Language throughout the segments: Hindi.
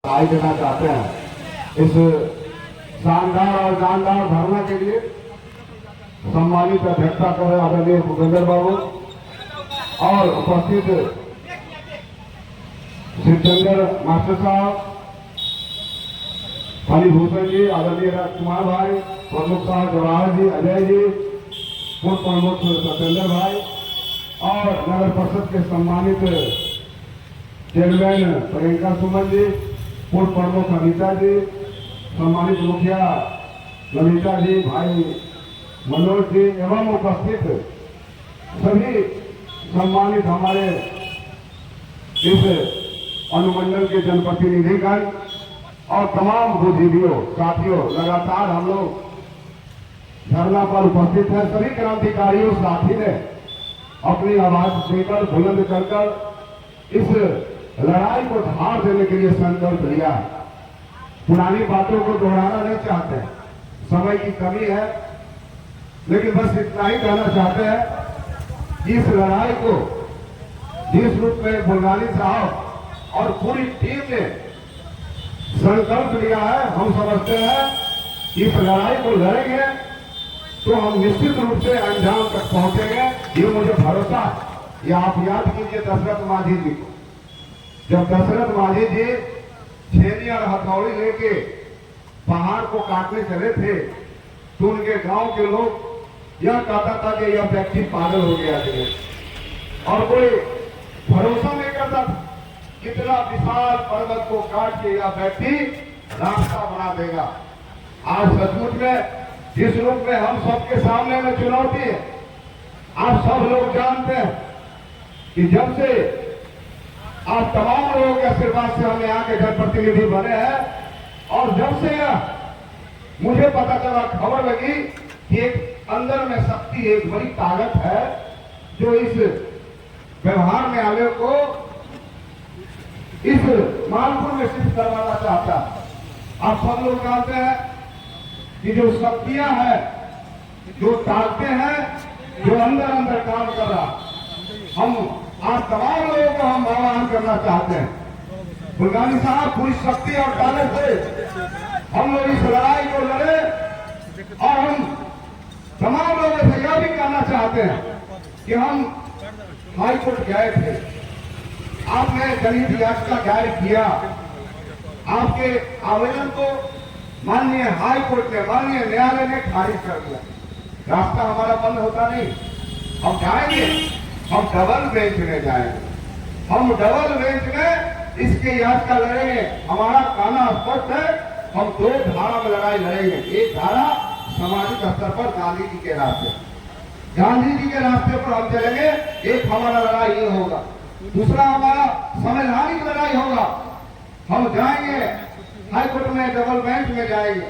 बधाई देना चाहते हैं इस शानदार और जानदार धरना के लिए। सम्मानित अध्यक्षता कर रहे आदरणीय भूपेंद्र बाबू और उपस्थित शिवचंद्र मास्टर साहब, फणिभूषण जी, आदरणीय राजकुमार भाई, प्रमुख साहब जवाहर जी, अजय जी, पूर्व प्रमुख सत्येंद्र भाई और नगर परिषद के सम्मानित चेयरमैन प्रियंका सुमन जी, पूर्व प्रमुख अनीता जी, सम्मानित मुखिया ललिता जी, भाई मनोज जी एवं उपस्थित सभी सम्मानित हमारे इस अनुमंडल के जनप्रतिनिधिगण और तमाम बुद्धिजीवियों साथियों, लगातार हम लोग धरना पर उपस्थित हैं। सभी क्रांतिकारियों साथी ने अपनी आवाज देकर बुलंद कर इस लड़ाई को धार देने के लिए संकल्प लिया है। पुरानी बातों को दोहराना नहीं चाहते, समय की कमी है, लेकिन बस इतना ही कहना चाहते हैं कि इस लड़ाई को जिस रूप में बुलगानी साहब और पूरी टीम ने संकल्प लिया है, हम समझते हैं इस लड़ाई को लड़ेंगे तो हम निश्चित रूप से अंजाम तक पहुंचेंगे, ये मुझे भरोसा है। ये आप याद कीजिए दशरथ मांझी जी को, जब दशरथ मांझी जी छेनी और हथौड़ी लेके पहाड़ को काटने चले थे तो उनके गांव के लोग यह कहता था कि यह व्यक्ति पागल हो गया है और कोई भरोसा नहीं करता था कितना विशाल पर्वत को काट के यह व्यक्ति रास्ता बना देगा। आज सचमुच में जिस रूप में हम सबके सामने में चुनौती है, आप सब लोग जानते हैं कि जब से आप तमाम लोगों के आशीर्वाद से हम यहाँ के जनप्रतिनिधि बने हैं और जब से मुझे पता चला, खबर लगी कि एक अंदर में शक्ति, एक बड़ी ताकत है जो इस व्यवहार में आने को इस मानपुर में शिफ्ट करवाना चाहता है। आप सब लोग जानते हैं कि जो शक्तियां हैं, जो ताकतें हैं, जो अंदर अंदर काम कर रहा, हम आज तमाम लोगों को हम आह्वान करना चाहते हैं, बुलगानी साहब पूरी शक्ति और ताकत से हम लोग इस लड़ाई को लड़े और हम तमाम लोगों से यह भी कहना चाहते हैं कि हम हाईकोर्ट गए थे, आपने जनहित याचिका दायर किया, आपके आवेदन को माननीय हाईकोर्ट ने, माननीय न्यायालय ने खारिज कर दिया। रास्ता हमारा बंद होता नहीं, हम जाएंगे, हम डबल बेंच में जाएंगे, हम डबल बेंच में इसके याचिका लड़ेंगे। हमारा कहना स्पष्ट है, हम दो धारा में लड़ाई लड़ेंगे। एक धारा सामाजिक स्तर पर गांधी जी के रास्ते, गांधी जी के रास्ते पर हम चलेंगे, एक हमारा लड़ाई ये होगा, दूसरा हमारा संवैधानिक लड़ाई होगा। हम जाएंगे हाईकोर्ट में, डबल बेंच में जाएंगे।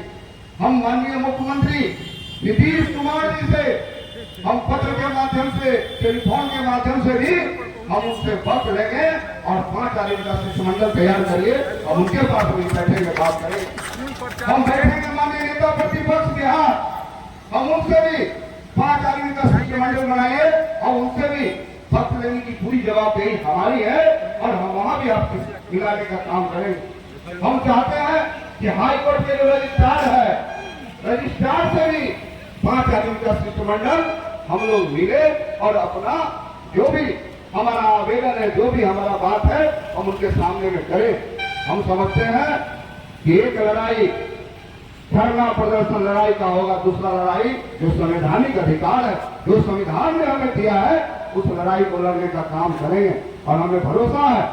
हम माननीय मुख्यमंत्री नीतीश कुमार जी से हम पत्र के माध्यम से, टेलीफोन के माध्यम से भी हम उनसे वक्त लेंगे और 5 आदमी का शिष्टमंडल तैयार करिए और उनके पास भी बैठेंगे, बात करेंगे। हम बैठेंगे माननीय नेता प्रतिपक्ष बिहार, हम उनसे भी 5 आदमी का शिष्टमंडल बनाइए और उनसे भी वक्त लेने की पूरी जवाबदेही हमारी है और हम वहां भी आपसे मिलाने का काम करेंगे। हम चाहते हैं कि हाईकोर्ट के जो रजिस्ट्रार है, रजिस्ट्रार से भी 5 आदमी का शिष्टमंडल हम लोग मिले और अपना जो भी हमारा आवेदन है, जो भी हमारा बात है, हम उनके सामने में करें। हम समझते हैं कि एक लड़ाई धरना प्रदर्शन लड़ाई का होगा, दूसरा लड़ाई जो संवैधानिक अधिकार है, जो संविधान ने हमें दिया है, उस लड़ाई को लड़ने का काम करेंगे। और हमें भरोसा है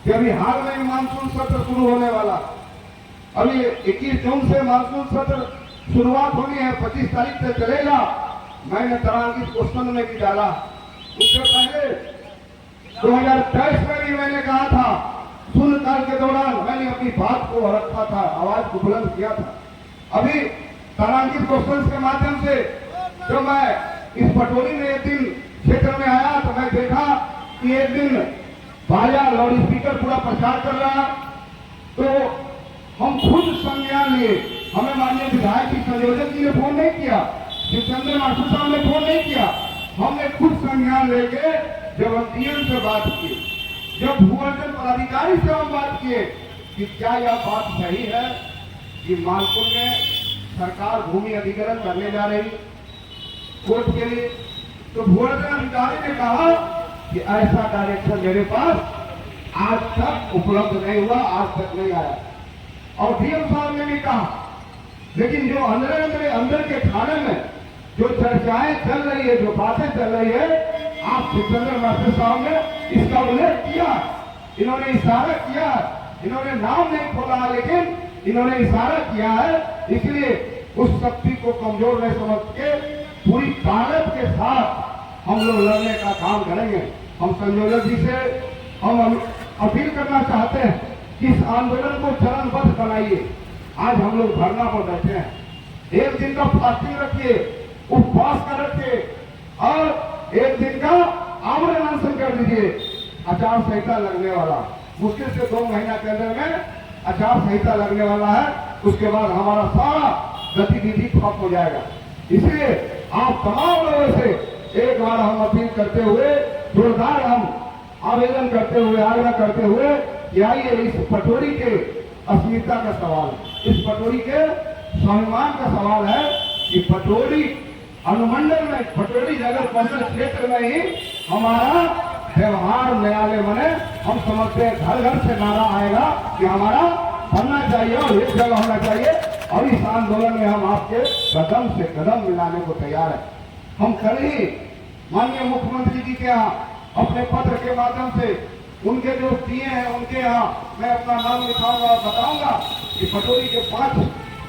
कि अभी हाल में मानसून सत्र शुरू होने वाला, अभी 21 जून से मानसून सत्र शुरुआत होनी है, 25 तारीख से चलेगा। मैंने तारांकित क्वेश्चन में भी डाला, उससे पहले 2023 में भी मैंने कहा था, शून्यकाल के दौरान मैंने अपनी बात को रखा था, आवाज को बुलंद किया था। अभी तारांकित क्वेश्चन के माध्यम से जब मैं इस पटोरी में एक दिन क्षेत्र में आया तो मैं देखा कि एक दिन बाजा लाउड स्पीकर पूरा प्रचार कर रहा, तो हम खुद संज्ञान लिए। हमें माननीय विधायक की संयोजक जी ने फोन नहीं किया, शिवचंद्र मास्टर साहब ने फोन नहीं किया, हमने खुद संज्ञान लेके जब हम डीएम से बात की, जब भूअर्जन पदाधिकारी से हम बात किए, कि क्या यह बात सही है कि मालपुर में सरकार भूमि अधिग्रहण करने जा रही कोर्ट के लिए। तो भुवनेश्वर अधिकारी ने कहा कि ऐसा डायरेक्शन मेरे पास आज तक उपलब्ध नहीं हुआ, आज तक नहीं आया। और डीएम साहब ने भी कहा, लेकिन जो अंदर के थाने में जो चर्चाएं चल रही है, जो बातें चल रही है, आप सिकंदर मास्टर साहब ने इसका उल्लेख किया, इन्होंने इशारा किया, इन्होंने नाम नहीं खोला लेकिन इन्होंने इशारा किया है। इसलिए उस शक्ति को कमजोर नहीं समझ के पूरी ताकत के साथ हम लोग लड़ने का काम करेंगे। हम संयोजक जी से हम अपील करना चाहते हैं कि इस आंदोलन को चरणबद्ध बनाइए। आज हम लोग धरना पर बैठे हैं, एक दिन का फास्टिंग रखिए, उपवास कर रखिए और एक दिन का आमरण अनशन कर दीजिए। आचार संहिता लगने वाला, मुश्किल से 2 महीना के अंदर में आचार संहिता लगने वाला है, उसके बाद हमारा सारा गतिविधि ठप हो जाएगा। इसलिए आप तमाम लोगों से एक बार हम अपील करते हुए, जोरदार हम आवेदन करते हुए, आग्रह करते हुए कि आइए इस पटोरी के अस्मिता का सवाल, इस पटोरी के स्वाभिमान का सवाल है कि पटोरी अनुमंडल में, पटोरी नगर परिषद क्षेत्र में ही हमारा व्यवहार न्यायालय बने। हम समझते हैं घर घर से नारा आएगा कि हमारा बनना चाहिए और एक जगह होना चाहिए। और इस आंदोलन में हम आपके कदम से कदम मिलाने को तैयार है। हम कल ही माननीय मुख्यमंत्री जी के यहाँ अपने पत्र के माध्यम से उनके जो दिए हैं उनके यहाँ मैं अपना नाम लिखाऊंगा और बताऊंगा कि पटोरी के 5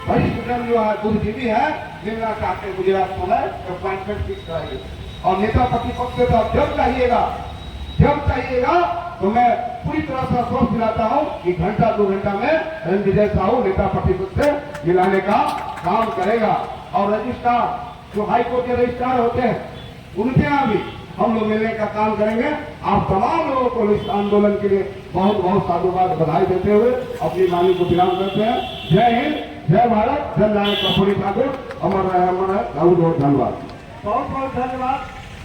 वरिष्ठ जन जो है बुद्धिजीवी है, मिलना चाहते हैं गुजरात में अपॉइंटमेंट फिक्स कराइए। और नेता प्रतिपक्ष से तो आप जब चाहिएगा तो मैं पूरी तरह से आश्वस्त दिलाता हूं कि घंटा 2 घंटा में रणविजय साहू नेता प्रतिपक्ष से मिलाने का काम करेगा। और रजिस्ट्रार जो हाईकोर्ट के रजिस्ट्रार होते हैं उनके यहाँ भी हम लोग मिलने का काम करेंगे। आप तमाम लोगों को इस आंदोलन के लिए बहुत बहुत साधुवाद बधाई देते हुए अपनी वाणी को विराम करते हैं। जय हिंद, जय भारत, जन नायक कर्पूरी ठाकुर, अमर रहे, अमर है। बहुत बहुत धन्यवाद। बहुत बहुत धन्यवाद।